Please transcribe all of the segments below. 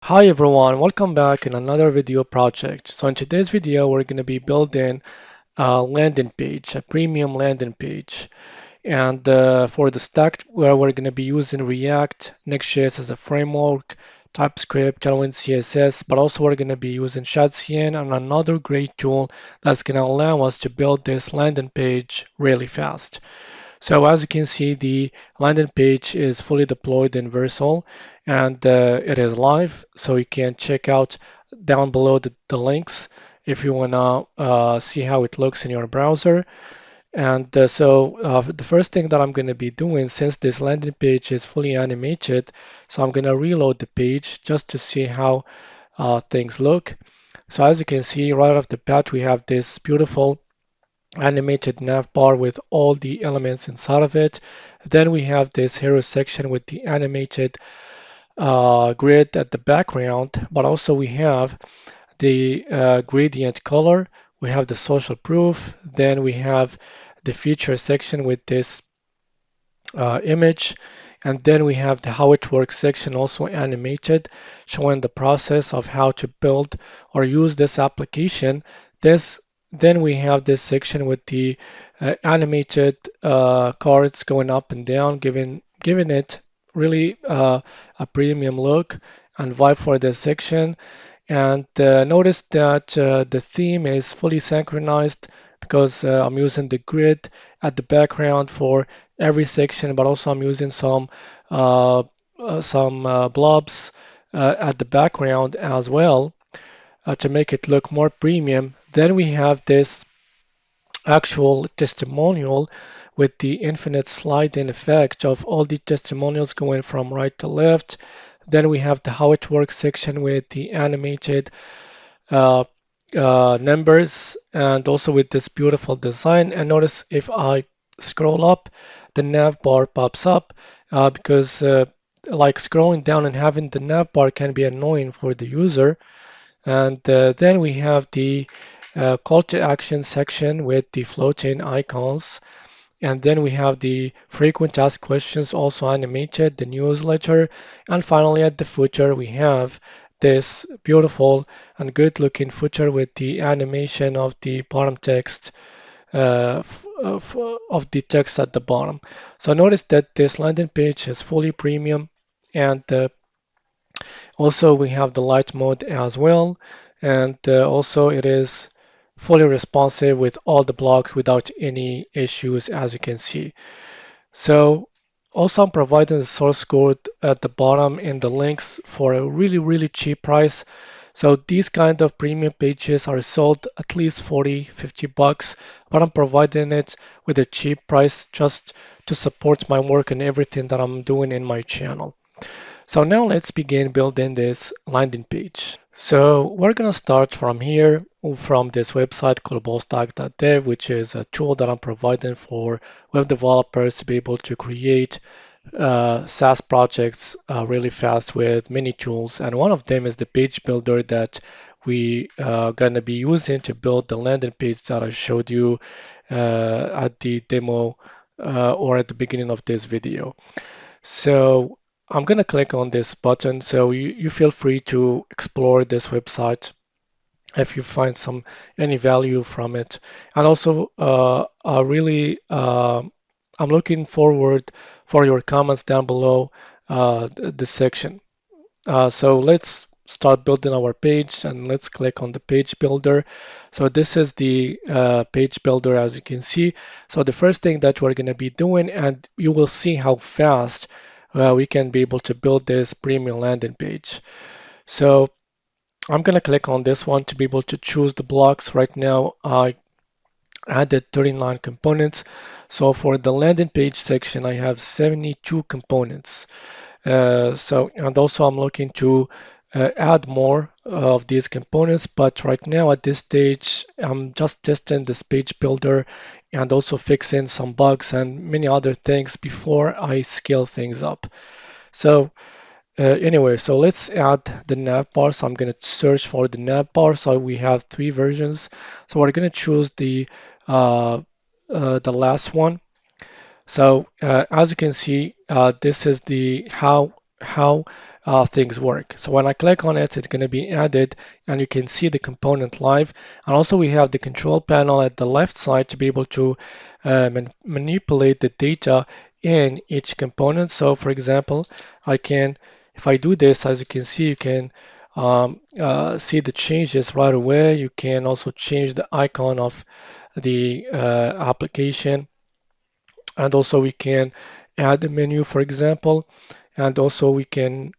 Hi everyone, welcome back in another video project. So in today's video, we're going to be building a landing page, a premium landing page. And for the stack, where we're going to be using React, Next.js as a framework, Typescript, Tailwind CSS, but also we're going to be using shadcn and another great tool that's going to allow us to build this landing page really fast. So as you can see, the landing page is fully deployed in Vercel and it is live. So you can check out down below the links if you want to see how it looks in your browser. And the first thing that I'm going to be doing, since this landing page is fully animated, so I'm going to reload the page just to see how things look. So as you can see, right off the bat, we have this beautiful animated nav bar with all the elements inside of it. Then we have this hero section with the animated grid at the background, but also we have the gradient color. We have the social proof. Then we have the feature section with this image. And then we have the how it works section also animated, showing the process of how to build or use this application. This Then we have this section with the animated cards going up and down, giving it really a premium look and vibe for this section. And notice that the theme is fully synchronized because I'm using the grid at the background for every section, but also I'm using some blobs at the background as well to make it look more premium. Then we have this actual testimonial with the infinite sliding effect of all the testimonials going from right to left. Then we have the how it works section with the animated uh, numbers and also with this beautiful design. And notice if I scroll up, the nav bar pops up because like scrolling down and having the nav bar can be annoying for the user. And then we have the call to action section with the floating icons. And then we have the frequent asked questions also animated, the newsletter. And finally, at the footer, we have this beautiful and good looking footer with the animation of the bottom text of the text at the bottom. So notice that this landing page is fully premium, and also we have the light mode as well. And also it is fully responsive with all the blocks without any issues, as you can see. So also I'm providing the source code at the bottom in the links for a really cheap price. So these kind of premium pages are sold at least 40, 50 bucks, but I'm providing it with a cheap price just to support my work and everything that I'm doing in my channel. So now let's begin building this landing page. So we're going to start from here, from this website called ballstack.dev, which is a tool that I'm providing for web developers to be able to create Saas projects really fast with many tools. And one of them is the page builder that we are going to be using to build the landing page that I showed you at the demo or at the beginning of this video. So I'm going to click on this button. So you feel free to explore this website if you find any value from it. And also, I'm looking forward for your comments down below this section. So let's start building our page and let's click on the page builder. So this is the page builder, as you can see. So the first thing that we're going to be doing, and you will see how fast we can be able to build this premium landing page. So I'm going to click on this one to be able to choose the blocks. Right now, I added 39 components. So for the landing page section, I have 72 components. And also I'm looking to add more of these components, but right now at this stage, I'm just testing this page builder and also fixing some bugs and many other things before I scale things up. So anyway, so let's add the nav bar. So I'm going to search for the nav bar. So we have three versions. So we're going to choose the last one. So as you can see, this is the how things work. So when I click on it, it's going to be added and you can see the component live. And also we have the control panel at the left side to be able to manipulate the data in each component. So for example, I can, if I do this, as you can see, you can see the changes right away. You can also change the icon of the application, and also we can add a menu, for example, and also we can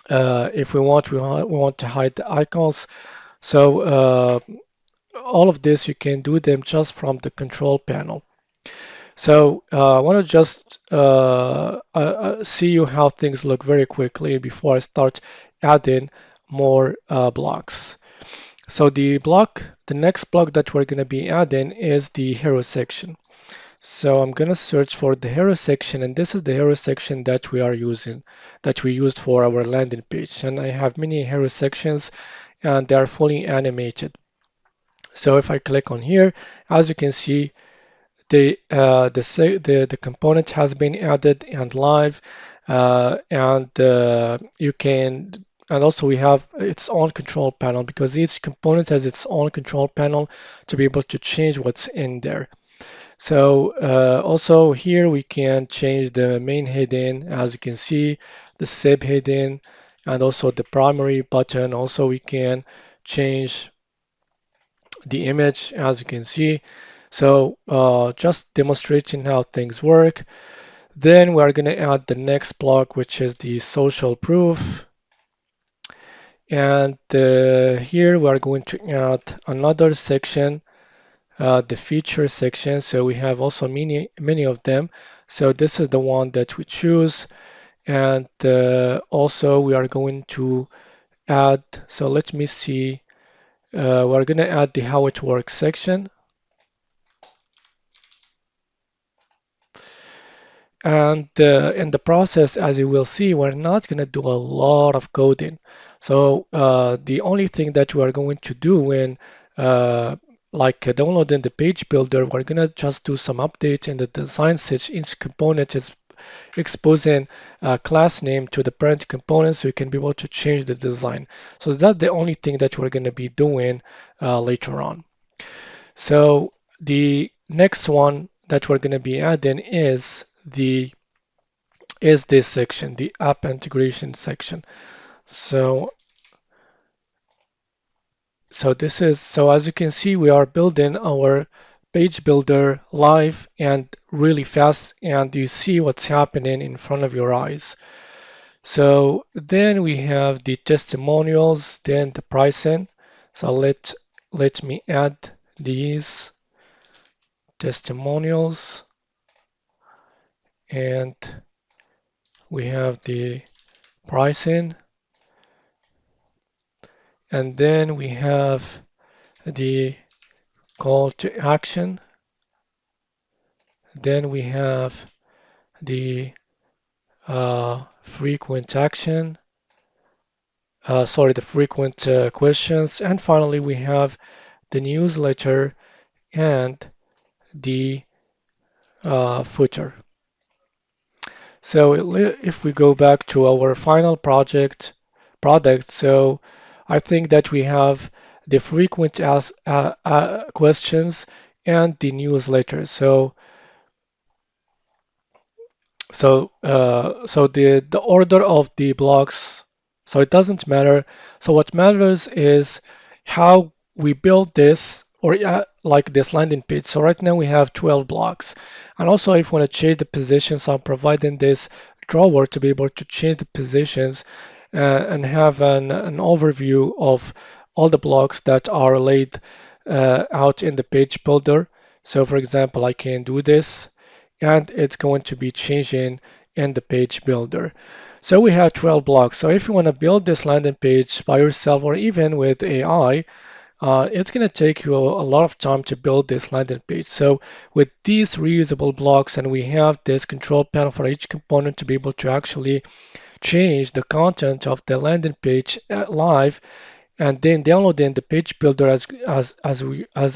if we want to hide the icons. So all of this you can do them just from the control panel. So I want to just see you how things look very quickly before I start adding more blocks. So the next block that we're going to be adding is the hero section. So I'm going to search for the hero section, and this is the hero section that we are using, that we used for our landing page. And I have many hero sections, and they are fully animated. So if I click on here, as you can see, the component has been added and live, and you can, and also we have its own control panel because each component has its own control panel to be able to change what's in there. So also here we can change the main heading, as you can see, the subheading, and also the primary button. Also we can change the image, as you can see. So just demonstrating how things work. Then we are going to add the next block, which is the social proof. And here we are going to add another section, the feature section. So we have also many of them. So this is the one that we choose. And also we are going to add, so let me see, we're going to add the how it works section. And in the process, as you will see, we're not going to do a lot of coding. So the only thing that we are going to do when downloading the page builder, we're going to just do some updates in the design such each component is exposing a class name to the parent component so you can be able to change the design. So that's the only thing that we're going to be doing later on. So the next one that we're going to be adding is this section, the app integration section. So so as you can see, we are building our page builder live and really fast, and you see what's happening in front of your eyes. So then we have the testimonials, then the pricing. So let me add these testimonials, and we have the pricing, and then we have the call to action. Then we have the frequent action, the frequent questions, and finally we have the newsletter and the footer. So if we go back to our final product, so I think that we have the frequent questions and the newsletter. So the order of the blocks, so it doesn't matter. So what matters is how we build this, or like this landing page. So right now we have 12 blocks. And also if we want to change the positions, I'm providing this drawer to be able to change the positions and have an overview of all the blocks that are laid out in the page builder. So for example, I can do this, and it's going to be changing in the page builder. So we have 12 blocks. So if you want to build this landing page by yourself or even with AI, it's going to take you a lot of time to build this landing page. So with these reusable blocks, and we have this control panel for each component to be able to actually change the content of the landing page live, and then downloading the page builder as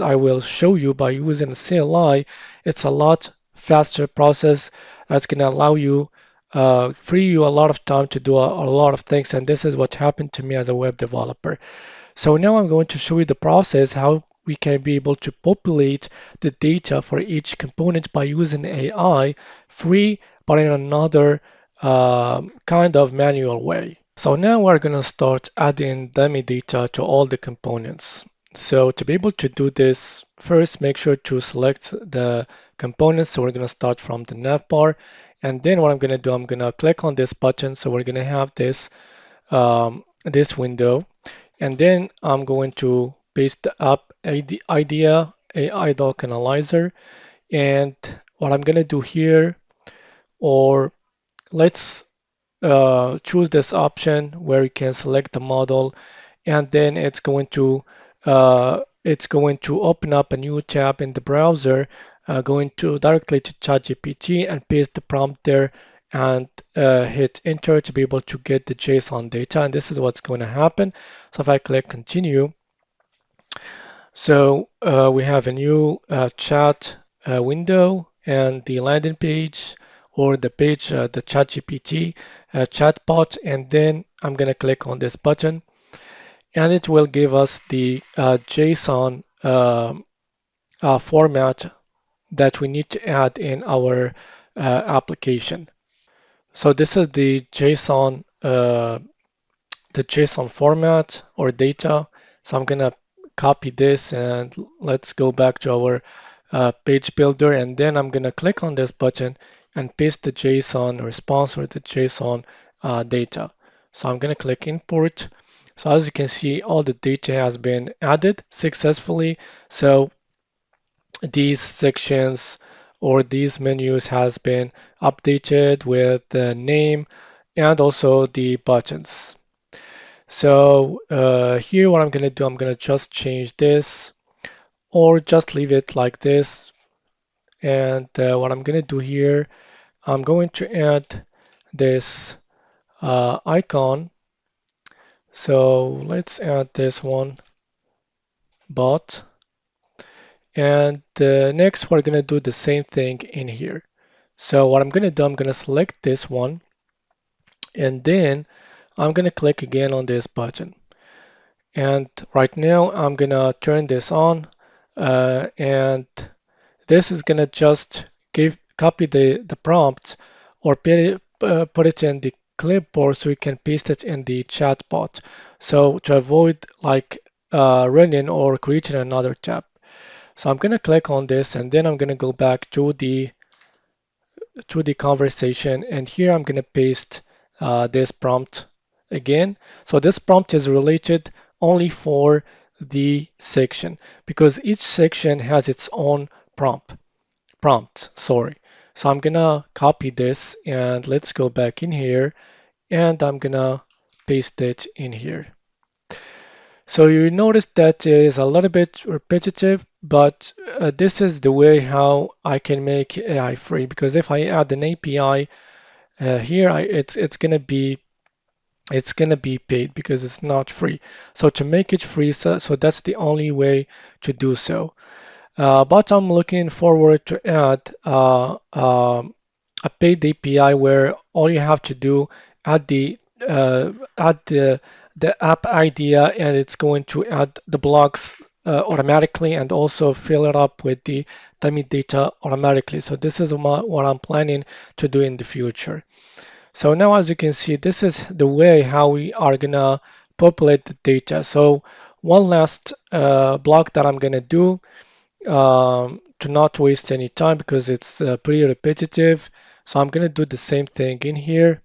I will show you by using CLI. It's a lot faster process that's going to allow you free you a lot of time to do a lot of things. And this is what happened to me as a web developer. So now I'm going to show you the process how we can be able to populate the data for each component by using AI free, but in another kind of manual way. So now we're going to start adding dummy data to all the components. So to be able to do this, first make sure to select the components. So we're going to start from the navbar. And then what I'm going to do, I'm going to click on this button. So we're going to have this window. And then I'm going to paste up idea AI doc analyzer. And what I'm going to do here, or let's choose this option where you can select the model, and then it's going to open up a new tab in the browser, going to directly to ChatGPT and paste the prompt there and hit enter to be able to get the JSON data. And this is what's going to happen. So if I click continue, so we have a new chat window and the landing page or the page, the ChatGPT chatbot, and then I'm going to click on this button and it will give us the JSON format that we need to add in our application. So this is the JSON format or data. So I'm gonna copy this and let's go back to our page builder, and then I'm gonna click on this button and paste the JSON response or the JSON data. So I'm gonna click import. So as you can see, all the data has been added successfully. So these sections or these menus has been updated with the name and also the buttons. So here what I'm going to do, I'm going to just change this or just leave it like this. And what I'm going to do here, I'm going to add this icon. So let's add this one, bot. And next we're going to do the same thing in here. So what I'm going to do, I'm going to select this one and then I'm going to click again on this button. And right now I'm going to turn this on and this is going to just copy the prompt or put it in the clipboard so we can paste it in the chatbot. So to avoid like running or creating another tab. So I'm going to click on this and then I'm going to go back to the conversation, and here I'm going to paste this prompt again. So this prompt is related only for the section because each section has its own prompt, sorry. So I'm gonna copy this and let's go back in here and I'm gonna paste it in here. So you notice that it is a little bit repetitive, but this is the way how I can make AI free, because if I add an API here, it's gonna be paid because it's not free. So to make it free, so that's the only way to do so. But I'm looking forward to add a paid API where all you have to do add add the app idea and it's going to add the blocks automatically and also fill it up with the dummy data automatically. So this is what I'm planning to do in the future. So now as you can see, this is the way how we are gonna populate the data. So one last block that I'm gonna do to not waste any time because it's pretty repetitive. So I'm gonna do the same thing in here.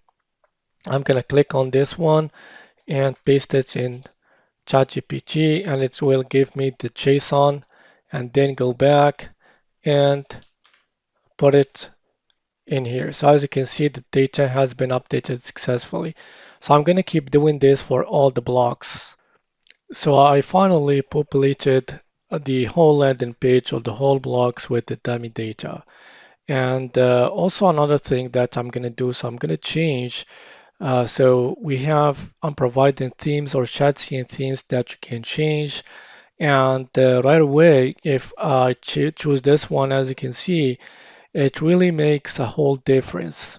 I'm gonna click on this one and paste it in ChatGPT and it will give me the JSON, and then go back and put it in here. So as you can see, the data has been updated successfully. So I'm gonna keep doing this for all the blocks. So I finally populated the whole landing page or the whole blocks with the dummy data. And also another thing that I'm going to do, so I'm going to change. So I'm providing themes or shadcn themes that you can change. And right away, if I choose this one, as you can see, it really makes a whole difference.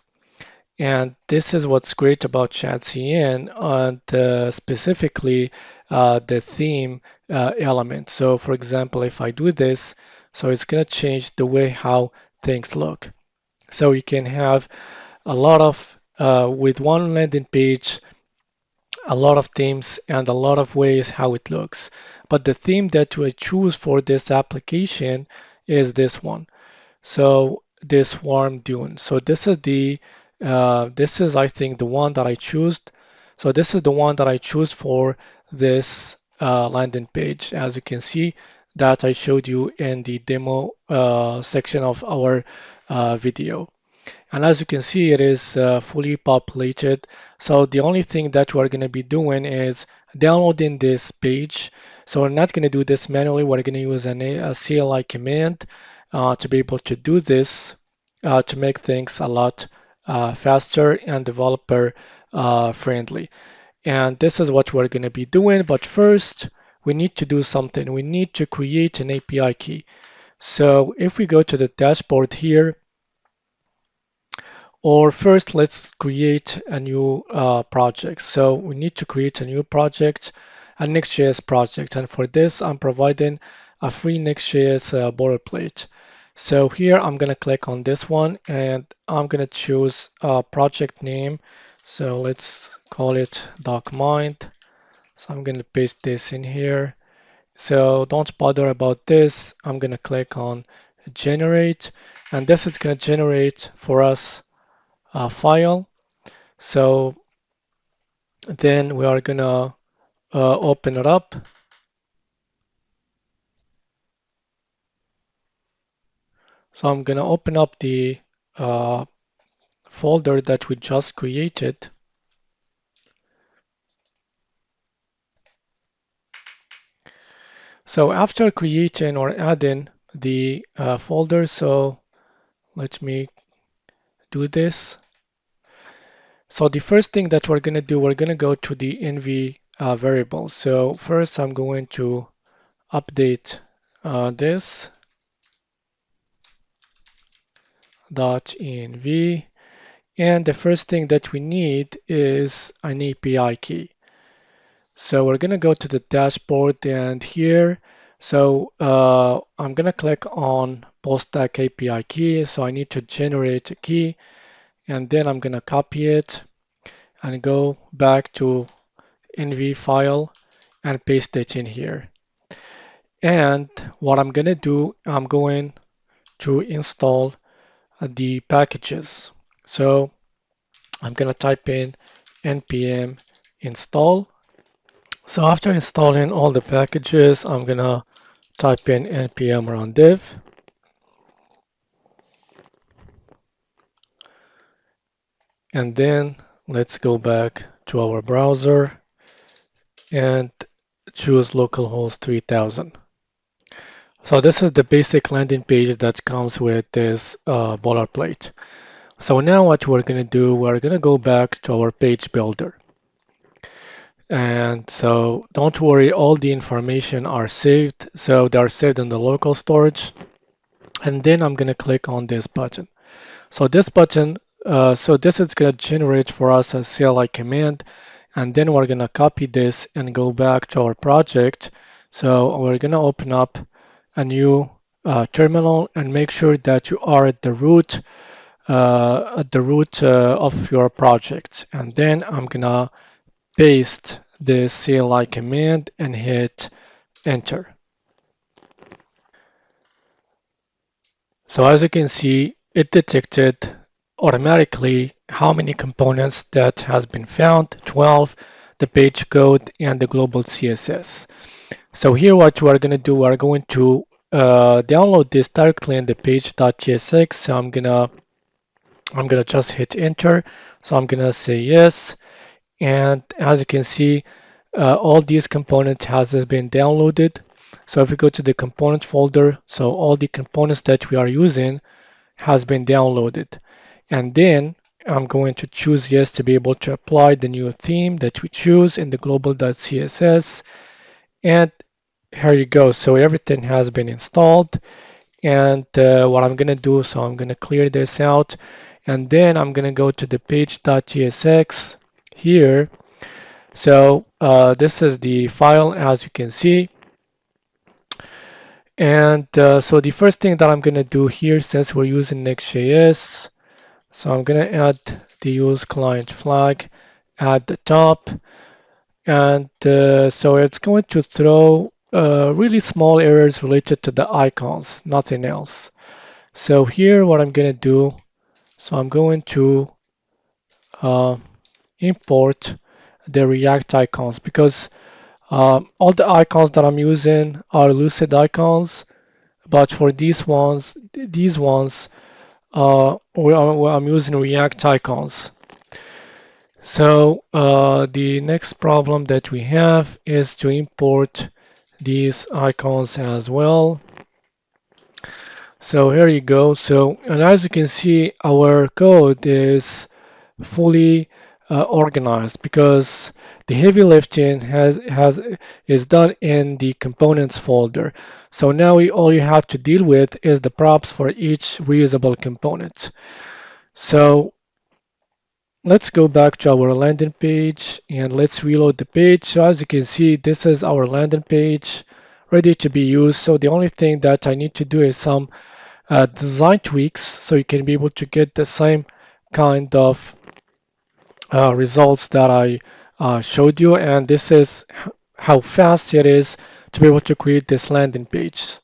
And this is what's great about shadcn, and specifically the theme element. So for example, if I do this, so it's going to change the way how things look. So you can have a lot of, with one landing page, a lot of themes and a lot of ways how it looks. But the theme that I choose for this application is this one. So this warm dune. So this is I think the one that I choose. So this is the one that I choose for this landing page. As you can see, that I showed you in the demo section of our video. And as you can see, it is fully populated. So the only thing that we're going to be doing is downloading this page. So we're not going to do this manually. We're going to use a CLI command to be able to do this to make things a lot faster and developer friendly. And this is what we're going to be doing. But first, we need to do something. We need to create an API key. So if we go to the dashboard here, or first, let's create a new project. So we need to create a new project, a Next.js project. And for this, I'm providing a free Next.js boilerplate. So here I'm going to click on this one and I'm going to choose a project name. So let's call it DocMind. So I'm going to paste this in here. So don't bother about this. I'm going to click on generate, and this is going to generate for us file. So then we are gonna open it up. So I'm gonna open up the uh, folder that we just created. So after creating or adding the folder, so let me do this. So the first thing that we're gonna do, we're gonna go to the env variable. So first I'm going to update this dot env. And the first thing that we need is an API key. So we're going to go to the dashboard and here, so I'm going to click on post-stack API key. So I need to generate a key, and then I'm going to copy it and go back to env file and paste it in here. And what I'm going to do, I'm going to install the packages. So I'm going to type in npm install. So after installing all the packages, I'm going to type in npm run dev. And then let's go back to our browser and choose localhost 3000. So this is the basic landing page that comes with this boilerplate. So now what we're going to do, we're going to go back to our page builder. And so don't worry, all the information are saved. So they're saved in the local storage. And then I'm going to click on this button. So this button, so this is going to generate for us a CLI command. And then we're going to copy this and go back to our project. So we're going to open up a new terminal and make sure that you are at the root of your project. And then I'm going to paste the CLI command and hit enter. So as you can see, it detected automatically how many components that has been found, 12, the page code and the global CSS. So here what we're going to do, we're going to download this directly in the page.tsx. So I'm gonna just hit enter. So I'm gonna say yes. And as you can see, all these components has been downloaded. So if we go to the component folder, so all the components that we are using has been downloaded. And then I'm going to choose yes to be able to apply the new theme that we choose in the global.css. And here you go. So everything has been installed. And what I'm going to do, so I'm going to clear this out. and then I'm going to go to the page.tsx here. So this is the file, as you can see. And so the first thing that I'm going to do here, since we're using Next.js, so I'm going to add the use client flag at the top. And so it's going to throw really small errors related to the icons, nothing else. So here what I'm going to do, so I'm going to uh, import the React icons because all the icons that I'm using are Lucid icons, but for these ones, I'm using React icons. So the next problem that we have is to import these icons as well. So here you go. So, and as you can see, our code is fully organized because the heavy lifting is done in the components folder. So now all you have to deal with is the props for each reusable component. So let's go back to our landing page and let's reload the page. So as you can see, this is our landing page ready to be used. So the only thing that I need to do is some design tweaks so you can be able to get the same kind of results that I showed you. And this is how fast it is to be able to create this landing page.